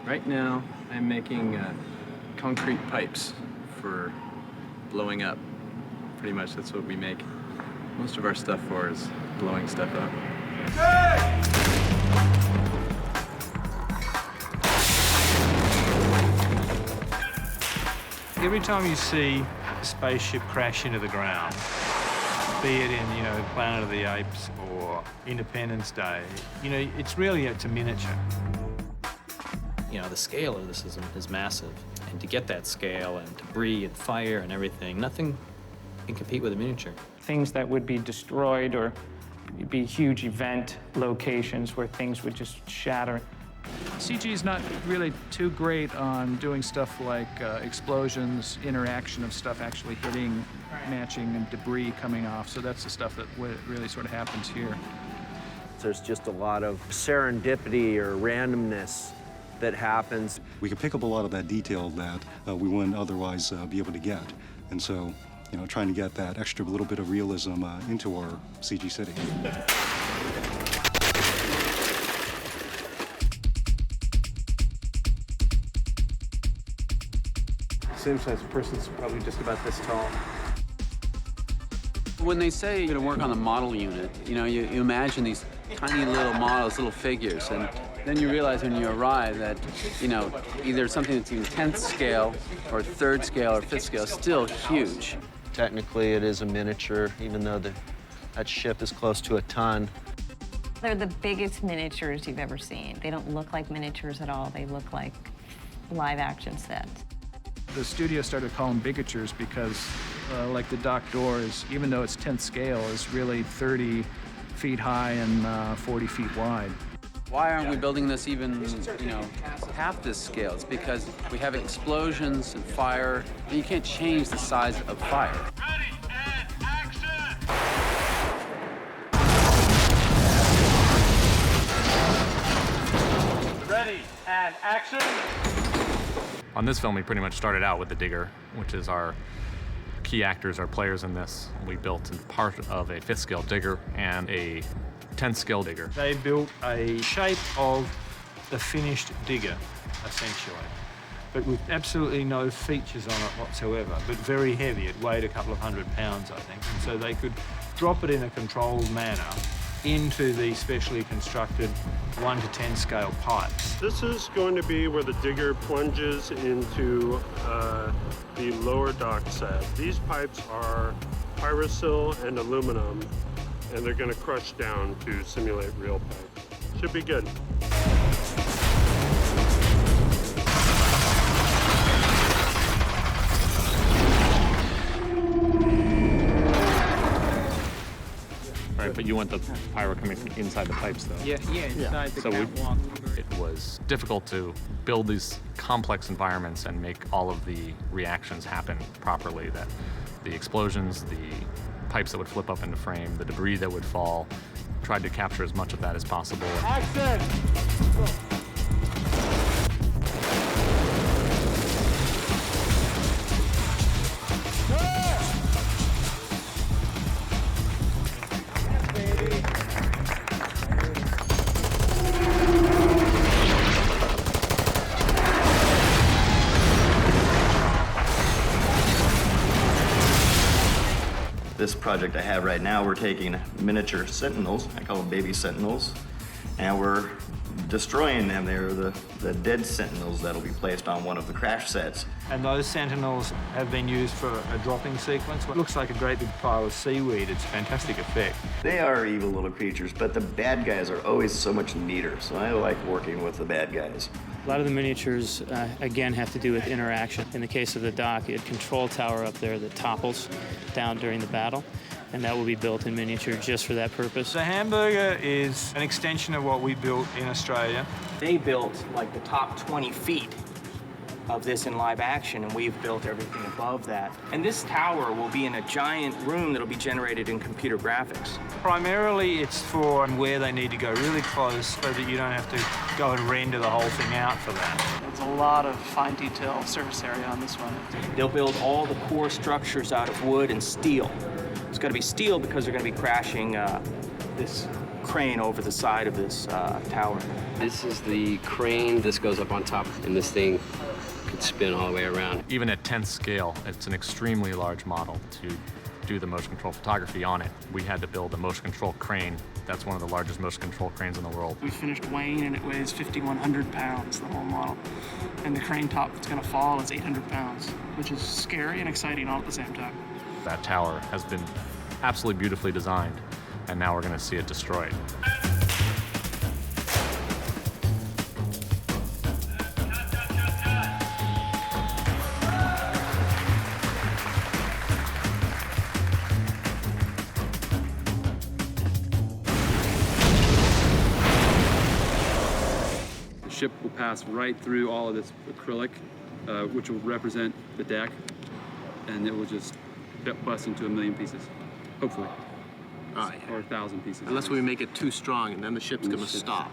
Right now, I'm making concrete pipes for blowing up. Pretty much that's what we make most of our stuff for, is blowing stuff up. Every time you see a spaceship crash into the ground, be it in, Planet of the Apes or Independence Day, it's a miniature. The scale of this is massive. And to get that scale and debris and fire and everything, nothing can compete with a miniature. Things that would be destroyed or be huge event locations where things would just shatter. CG is not really too great on doing stuff like explosions, interaction of stuff actually hitting, matching, and debris coming off. So that's the stuff that really sort of happens here. There's just a lot of serendipity or randomness that happens. We can pick up a lot of that detail that we wouldn't otherwise be able to get. And so, trying to get that extra little bit of realism into our CG city. Seems like the person's probably just about this tall. When they say you're going to work on the model unit, you imagine these tiny little models, little figures, and then you realize when you arrive that, either something that's even 10th scale or 3rd scale or 5th scale is still huge. Technically, it is a miniature, even though that ship is close to a ton. They're the biggest miniatures you've ever seen. They don't look like miniatures at all. They look like live-action sets. The studio started calling bigatures because, like the dock doors, even though it's 10th scale, is really 30 feet high and 40 feet wide. Why aren't we building this even, half this scale? It's because we have explosions and fire, and you can't change the size of fire. Ready and action! Ready and action! On this film, we pretty much started out with the digger, which is our key actors, our players in this. We built part of a 5th scale digger and a 10th scale digger. They built a shape of the finished digger, essentially, but with absolutely no features on it whatsoever, but very heavy. It weighed a couple of 100 pounds, I think, and so they could drop it in a controlled manner into the specially constructed 1 to 10 scale pipes. This is going to be where the digger plunges into the lower dock set. These pipes are pyrosil and aluminum, and they're going to crush down to simulate real pipe. Should be good. Right, but you want the pyro coming from inside the pipes, though. Yeah, inside the catwalk. It was difficult to build these complex environments and make all of the reactions happen properly. That the explosions, the pipes that would flip up into frame, the debris that would fall, tried to capture as much of that as possible. Action! This project I have right now, we're taking miniature sentinels, I call them baby sentinels, and we're destroying them. They're the dead sentinels that'll be placed on one of the crash sets. And those sentinels have been used for a dropping sequence. It looks like a great big pile of seaweed. It's a fantastic effect. They are evil little creatures, but the bad guys are always so much neater, so I like working with the bad guys. A lot of the miniatures, again, have to do with interaction. In the case of the dock, you had a control tower up there that topples down during the battle, and that will be built in miniature just for that purpose. The hamburger is an extension of what we built in Australia. They built like the top 20 feet of this in live action, and we've built everything above that. And this tower will be in a giant room that'll be generated in computer graphics. Primarily, it's for where they need to go really close so that you don't have to go and render the whole thing out for that. There's a lot of fine detail surface area on this one. They'll build all the core structures out of wood and steel. It's got to be steel because they're going to be crashing this crane over the side of this tower. This is the crane. This goes up on top, and this thing could spin all the way around. Even at 10th scale, it's an extremely large model. To do the motion control photography on it, we had to build a motion control crane. That's one of the largest motion control cranes in the world. We finished weighing, and it weighs 5,100 pounds, the whole model. And the crane top that's going to fall is 800 pounds, which is scary and exciting all at the same time. That tower has been absolutely beautifully designed, and now we're going to see it destroyed. The ship will pass right through all of this acrylic, which will represent the deck, and it will just bust into 1,000,000 pieces, hopefully. Oh, yeah. Or 1,000 pieces. Unless we make it too strong, and then the ship's going to stop.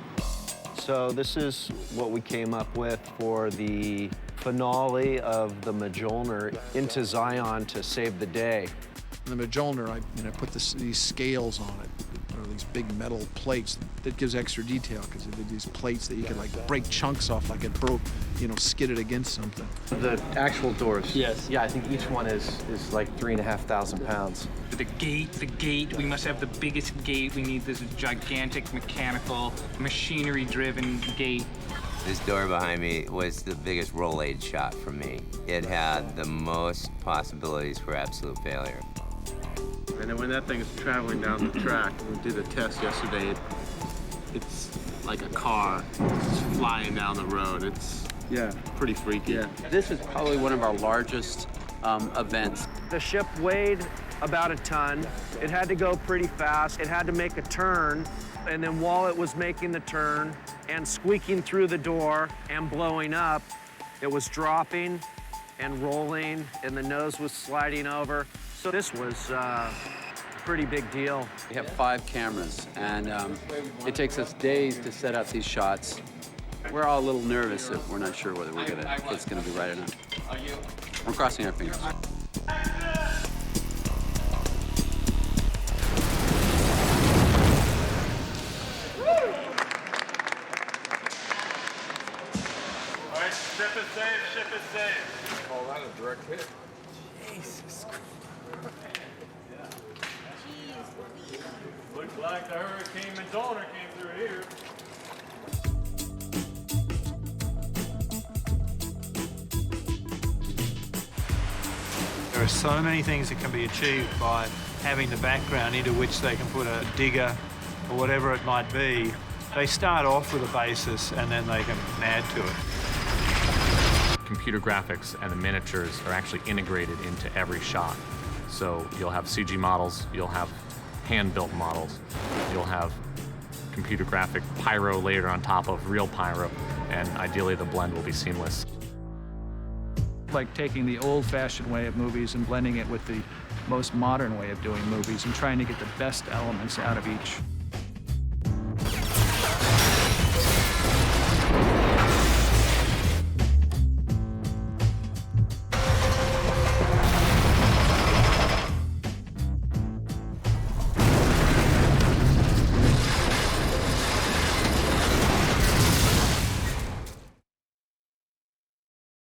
So this is what we came up with for the finale of the Mjolnir into Zion to save the day. The Mjolnir, I put these scales on it, or these big metal plates. That gives extra detail because they're these plates that you can like break chunks off, like it broke, skidded against something. The actual doors. Yes. Yeah, I think each one is like 3,500 pounds. The gate, we must have the biggest gate. We need this gigantic mechanical, machinery-driven gate. This door behind me was the biggest roll aid shot for me. It had the most possibilities for absolute failure. And then when that thing is traveling down the track, we did a test yesterday, it's like a car just flying down the road. It's pretty freaky. Yeah. This is probably one of our largest events. The ship weighed about a ton. It had to go pretty fast. It had to make a turn. And then while it was making the turn and squeaking through the door and blowing up, it was dropping and rolling, and the nose was sliding over. So this was a pretty big deal. We have 5 cameras, and it takes us days to set up these shots. We're all a little nervous if we're not sure whether it's gonna be right or not. We're crossing our fingers. All right, ship is safe, ship is safe. Call that a direct hit. Jesus Christ. Looks like the Hurricane Mjolnir came through here. There are so many things that can be achieved by having the background into which they can put a digger or whatever it might be. They start off with a basis and then they can add to it. Computer graphics and the miniatures are actually integrated into every shot. So you'll have CG models, you'll have hand-built models, you'll have computer graphic pyro layered on top of real pyro, and ideally the blend will be seamless. Like taking the old-fashioned way of movies and blending it with the most modern way of doing movies and trying to get the best elements out of each.